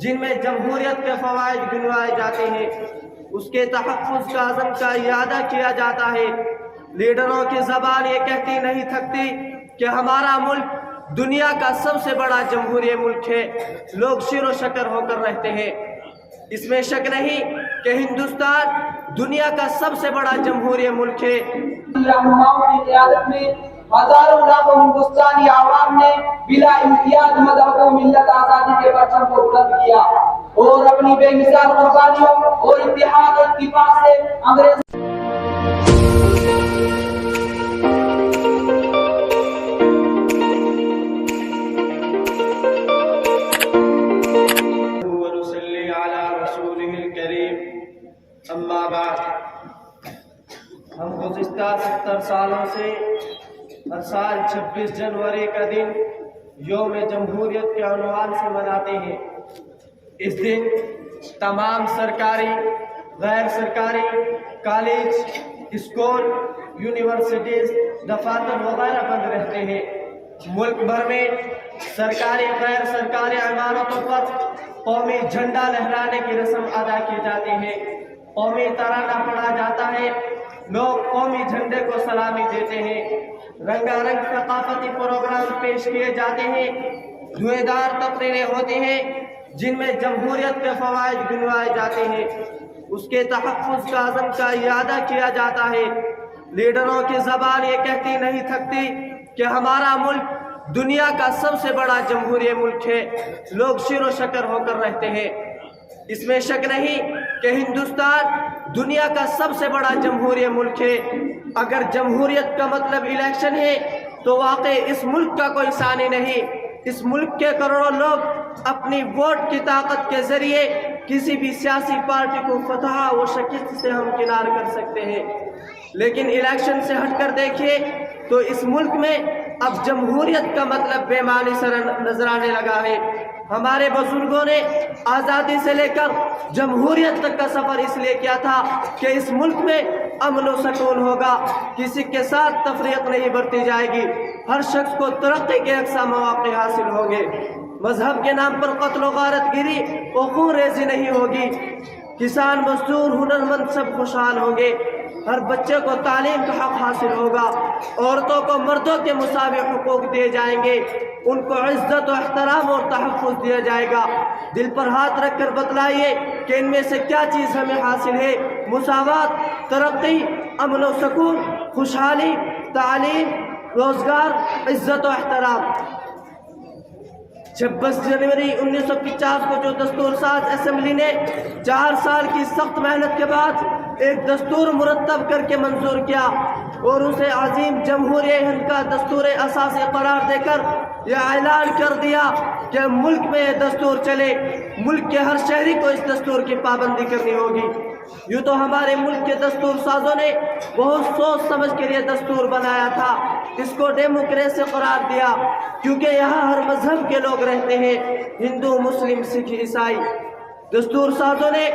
جن میں جمہوریت کے فوائد گنوائے جاتے ہیں، اس کے تحفظ کا عزم کا اعادہ کیا جاتا ہے۔ لیڈروں کی زبان یہ کہتی نہیں تھکتی کہ ہمارا ملک دنیا کا سب سے بڑا جمہوری ملک ہے، لوگ شیر و شکر ہو کر رہتے ہیں۔ اس میں شک نہیں کہ ہندوستان دنیا کا سب سے بڑا جمہوری ملک ہے۔ رہنماؤں کی قیادت میں ہزاروں لاکھوں ہندوستانی عوام نے بلا امتیاز مذہب و ملت آزادی کے پرچم کو بلند کیا اور اپنی بے مثال قربانیوں اور اتحاد و اتفاق سے انگریز اما بعد، ہم گزشتہ 70 سالوں سے ہر سال 26 جنوری کا دن یوم جمہوریت کے عنوان سے مناتے ہیں۔ اس دن تمام سرکاری، غیر سرکاری کالج، اسکول، یونیورسٹیز، دفاتر وغیرہ بند رہتے ہیں۔ ملک بھر میں سرکاری غیر سرکاری عمارتوں پر قومی جھنڈا لہرانے کی رسم ادا کی جاتی ہے، قومی ترانہ پڑھا جاتا ہے، لوگ قومی جھنڈے کو سلامی دیتے ہیں، رنگا رنگ ثقافتی پروگرام پیش کیے جاتے ہیں، دھویں دار تقریریں ہوتی ہیں جن میں جمہوریت کے فوائد گنوائے جاتے ہیں، اس کے تحفظ کا عزم کا اعادہ کیا جاتا ہے۔ لیڈروں کی زبان یہ کہتی نہیں تھکتی کہ ہمارا ملک دنیا کا سب سے بڑا جمہوری ملک ہے، لوگ شیر و شکر ہو کر رہتے ہیں۔ اس میں شک نہیں کہ ہندوستان دنیا کا سب سے بڑا جمہوری ملک ہے۔ اگر جمہوریت کا مطلب الیکشن ہے تو واقعی اس ملک کا کوئی ثانی نہیں۔ اس ملک کے کروڑوں لوگ اپنی ووٹ کی طاقت کے ذریعے کسی بھی سیاسی پارٹی کو فتح و شکست سے ہمکنار کر سکتے ہیں، لیکن الیکشن سے ہٹ کر دیکھیے تو اس ملک میں اب جمہوریت کا مطلب بے معنی سا نظر آنے لگا ہے۔ ہمارے بزرگوں نے آزادی سے لے کر جمہوریت تک کا سفر اس لیے کیا تھا کہ اس ملک میں امن و سکون ہوگا، کسی کے ساتھ تفریق نہیں برتی جائے گی، ہر شخص کو ترقی کے یکساں مواقع حاصل ہوں گے، مذہب کے نام پر قتل و غارت گیری و خون ریزی نہیں ہوگی، کسان، مزدور، ہنرمند سب خوشحال ہوں گے، ہر بچے کو تعلیم کا حق حاصل ہوگا، عورتوں کو مردوں کے مساوی حقوق دیے جائیں گے، ان کو عزت و احترام اور تحفظ دیا جائے گا۔ دل پر ہاتھ رکھ کر بتلائیے کہ ان میں سے کیا چیز ہمیں حاصل ہے؟ مساوات، ترقی، امن و سکون، خوشحالی، تعلیم، روزگار، عزت و احترام۔ 26 جنوری 1950 کو جو دستور ساز اسمبلی نے 4 سال کی سخت محنت کے بعد ایک دستور مرتب کر کے منظور کیا اور اسے عظیم جمہوریہ ہند کا دستور اساسی قرار دے کر یہ اعلان کر دیا کہ ملک میں یہ دستور چلے، ملک کے ہر شہری کو اس دستور کی پابندی کرنی ہوگی۔ یوں تو ہمارے ملک کے دستور سازوں نے بہت سوچ سمجھ کر یہ دستور بنایا تھا، اس کو ڈیموکریسی قرار دیا کیونکہ یہاں ہر مذہب کے لوگ رہتے ہیں، ہندو، مسلم، سکھ، عیسائی۔ دستور سازوں نے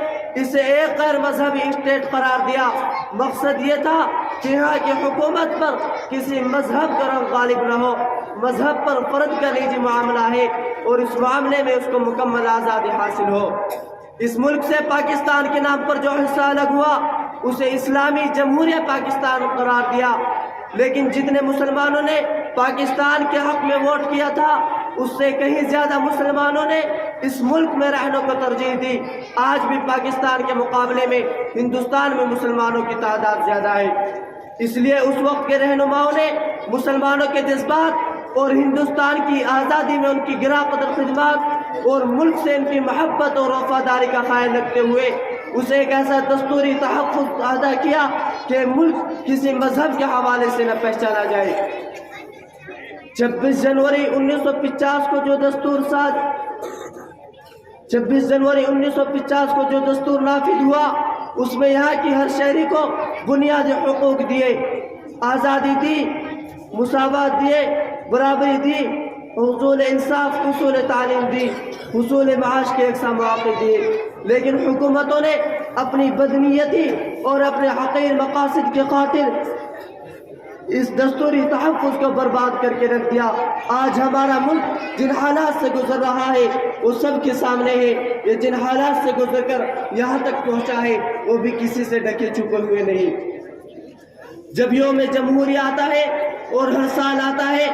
اسے ایک غیر مذہبی اسٹیٹ قرار دیا، مقصد یہ تھا کہ یہاں کی حکومت پر کسی مذہب کا رنگ غالب نہ ہو، مذہب پر فرد کا نجی معاملہ ہے اور اس معاملے میں اس کو مکمل آزادی حاصل ہو۔ اس ملک سے پاکستان کے نام پر جو حصہ الگ ہوا اسے اسلامی جمہوریہ پاکستان قرار دیا، لیکن جتنے مسلمانوں نے پاکستان کے حق میں ووٹ کیا تھا اس سے کہیں زیادہ مسلمانوں نے اس ملک میں رہنے کو ترجیح دی۔ آج بھی پاکستان کے مقابلے میں ہندوستان میں مسلمانوں کی تعداد زیادہ ہے، اس لیے اس وقت کے رہنماؤں نے مسلمانوں کے جذبات اور ہندوستان کی آزادی میں ان کی گراں قدر خدمات اور ملک سے ان کی محبت اور وفاداری کا خیال رکھتے ہوئے اسے ایک ایسا دستوری تحفظ ادا کیا کہ ملک کسی مذہب کے حوالے سے نہ پہچانا جائے۔ 26 جنوری 1950 کو جو دستور نافذ ہوا اس میں یہاں کی ہر شہری کو بنیادی حقوق دیے، آزادی دی، مساوات دیے، برابری دی، حصول انصاف، حصول تعلیم دی، حصول معاش کے یکساں مواقع دیے، لیکن حکومتوں نے اپنی بدنیتی اور اپنے حقیر مقاصد کی خاطر اس دستوری تحفظ کو برباد کر کے رکھ دیا۔ آج ہمارا ملک جن حالات سے گزر رہا ہے وہ سب کے سامنے ہے۔ یہ جن حالات سے گزر کر یہاں تک پہنچا ہے وہ بھی کسی سے ڈھکے چھپے ہوئے نہیں۔ جب یوم جمہوریہ آتا ہے اور ہر سال آتا ہے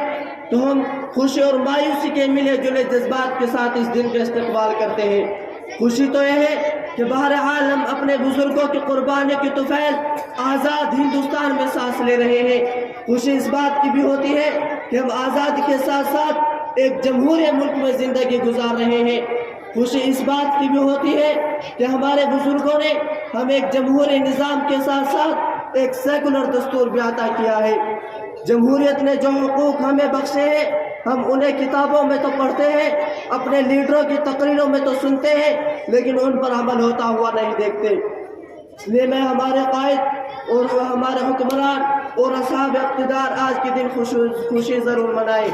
تو ہم خوشی اور مایوسی کے ملے جلے جذبات کے ساتھ اس دن کا استقبال کرتے ہیں۔ خوشی تو یہ ہے کہ بہرحال ہم اپنے بزرگوں کی قربانی کی طفیل آزاد ہندوستان میں سانس لے رہے ہیں۔ خوشی اس بات کی بھی ہوتی ہے کہ ہم آزادی کے ساتھ ساتھ ایک جمہوری ملک میں زندگی گزار رہے ہیں۔ خوشی اس بات کی بھی ہوتی ہے کہ ہمارے بزرگوں نے ہم ایک جمہوری نظام کے ساتھ ساتھ ایک سیکولر دستور بھی عطا کیا ہے۔ جمہوریت نے جو حقوق ہمیں بخشے ہیں ہم انہیں کتابوں میں تو پڑھتے ہیں، اپنے لیڈروں کی تقریروں میں تو سنتے ہیں، لیکن ان پر عمل ہوتا ہوا نہیں دیکھتے۔ اس لیے میں ہمارے قائد اور ہمارے حکمران اور اصحاب اقتدار آج کے دن خوشی ضرور منائیں،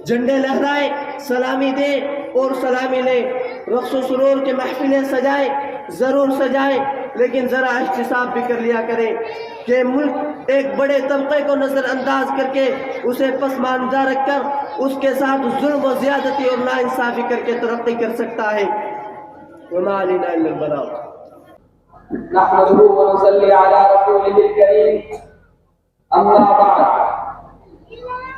جھنڈے لہرائیں، سلامی دیں اور سلامی لیں، رقص و سرور کے محفلیں سجائیں، ضرور سجائیں، لیکن ذرا احتساب بھی کر لیا کریں کہ ملک ایک بڑے طبقے کو نظر انداز کر کے اسے پسماندہ رکھ کر اس کے ساتھ ظلم و زیادتی اور ناانصافی کر کے ترقی کر سکتا ہے۔ وما علینا الا البلاغ۔ نحمده ونصلي على رسوله الكريم، اما بعد،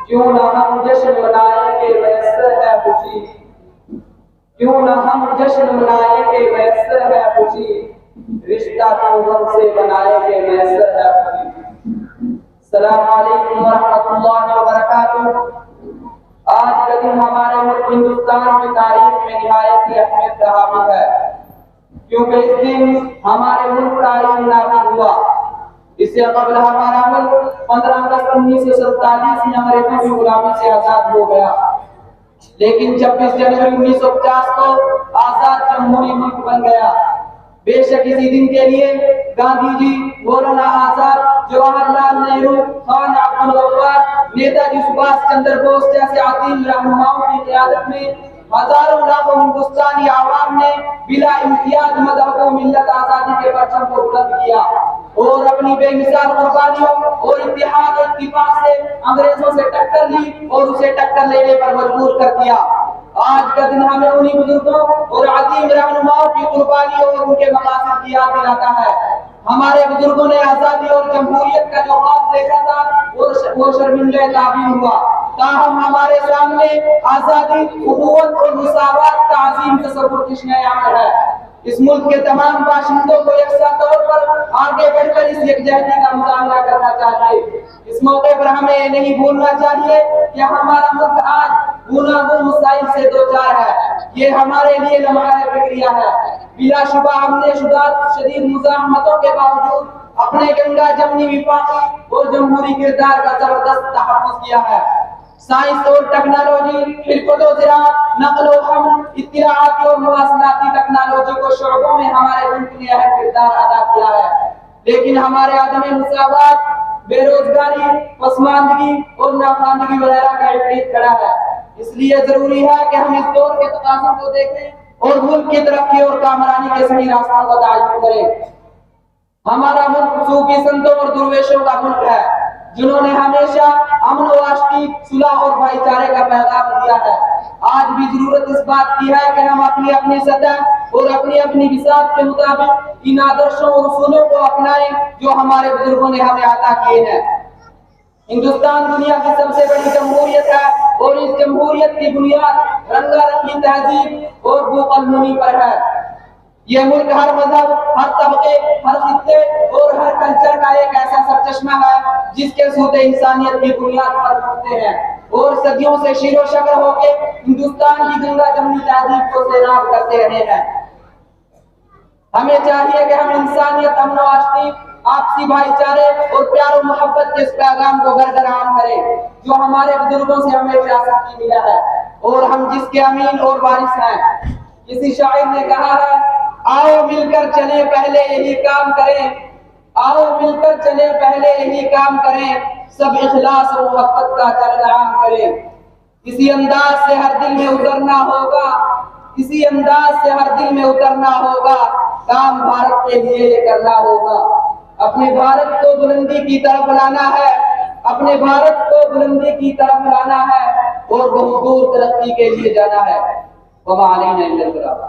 کیوں نہ ہم جشن منائیں کہ میسر ہے خوشی، کیوں نہ ہم جشن منائیں کہ میسر ہے خوشی، رشتہ تو غم سے بنائے کہ میسر ہے خوشی۔ السلام علیکم ورحمۃ اللہ وبرکاتہ۔ آج کا دن ہمارے ملک ہندوستان کی تاریخ میں نہایت ہی اہمیت کا حامل ہے، کیونکہ اس دن ہمارے ملک کا آئین نافذ ہوا۔ اس سے قبل ہمارا ملک 15 اگست 1947 میں انگریزوں کی غلامی سے آزاد ہو گیا، لیکن 26 جنوری 1950 کو آزاد جمہوری ملک بن گیا۔ بے شک اسی دن کے لیے گاندھی جی، مولانا آزاد، جواہر لال نہرو، خان عبد الغفار، نیتا جی سبھاش چندر بوس جیسے عظیم رہنماؤں کی قیادت میں ہزاروں لاکھوں ہندوستانی عوام نے بلا امتیاز مذہب و ملت آزادی کے پرچم کو بلند کیا اور اپنی بے مثال قربانیوں اور اتحاد و اتفاق سے انگریزوں سے ٹکر لی اور اسے ٹکر لینے پر مجبور کر دیا۔ آج کا دن ہمیں انہی بزرگوں اور عظیم رہنماؤں کی قربانیوں اور ان کے مقاصد کی یاد دلاتا ہے۔ ہمارے بزرگوں نے آزادی اور جمہوریت کا جو خواب دیکھا تھا وہ شرمندہ تعبیر ہوا، تاہم ہمارے سامنے آزادی، اخوت اور مساوات کا عظیم تصور کشنے عمل ہے۔ اس ملک کے تمام باشندوں کو یکساں طور پر آگے بڑھ کر اس یکجہتی کا مظاہرہ کرنا چاہیے۔ اس موقع پر ہمیں یہ نہیں بھولنا چاہیے کہ ہمارا ملک آج گناگون مسائل سے دوچار ہے۔ یہ ہمارے لیے لمحہ فکریہ ہے۔ بلا شبہ ہم نے شدید مزاحمتوں کے باوجود اپنے گنگا جمنی وفاقی اور جمہوری کردار کا زبردست تحفظ کیا ہے۔ سائنس اور ٹیکنالوجی، خلقت و زراعت، نقل و حمل، اطلاعاتی اور مواصلاتی ٹیکنالوجی کو شعبوں میں ہمارے ملک نے اہم کردار ادا کیا ہے، لیکن ہمارے عدم مساوات، بے روزگاری، پسماندگی اور ناخواندگی وغیرہ کا ایک کھڑا ہے۔ اس لیے ضروری ہے کہ ہم اس دور کے تقاضوں کو دیکھیں اور ملک کی ترقی اور کامرانی کے صحیح راستوں کو تعین کریں۔ ہمارا ملک صوفی سنتوں اور درویشوں کا ملک ہے، جنہوں نے ہمیشہ امن و آشتی، صلح اور بھائی چارے کا پیغام دیا ہے۔ آج بھی ضرورت اس بات کی ہے کہ ہم اپنی سطح اور اپنی بساط کے مطابق ان آدرشوں اور اصولوں کو اپنائیں جو ہمارے بزرگوں نے ہمیں عطا کیے ہیں۔ ہندوستان دنیا کی سب سے بڑی جمہوریت ہے اور اس جمہوریت کی بنیاد رنگا رنگی تہذیب اور بو قلمونی پر ہے۔ یہ ملک ہر مذہب، ہر طبقے، ہر خطے اور ہر کلچر کا ایک ایسا سرچشمہ ہے جس کے سود انسانیت کی بنیاد پر اٹھتے ہیں اور صدیوں سے شیر و شکر ہو کے ہندوستان کی گنگا جمنی تہذیب کو سیراب کرتے رہے ہیں۔ ہمیں چاہیے کہ ہم انسانیت، امن و آشتی، آپسی بھائی چارے اور پیار و محبت کے اس پیغام کو برقرار کریں جو ہمارے بزرگوں سے ہمیں وراثت میں ملا ہے اور ہم جس کے امین اور وارث ہیں۔ کسی شاعر نے کہا ہے، آؤ مل کر چلیں پہلے یہی کام کریں، آؤ مل کر چلیں پہلے یہی کام کریں، سب اخلاص اور محبت کا چلن عام کریں۔ اسی انداز سے ہر دل میں اترنا ہوگا، اسی انداز سے ہر دل میں اترنا ہوگا، کام بھارت کے لیے یہ کرنا ہوگا۔ اپنے بھارت کو بلندی کی طرف لانا ہے، اپنے بھارت کو بلندی کی طرف لانا ہے اور بہت دور ترقی کے لیے جانا ہے۔ وما علینا الا البلاغ۔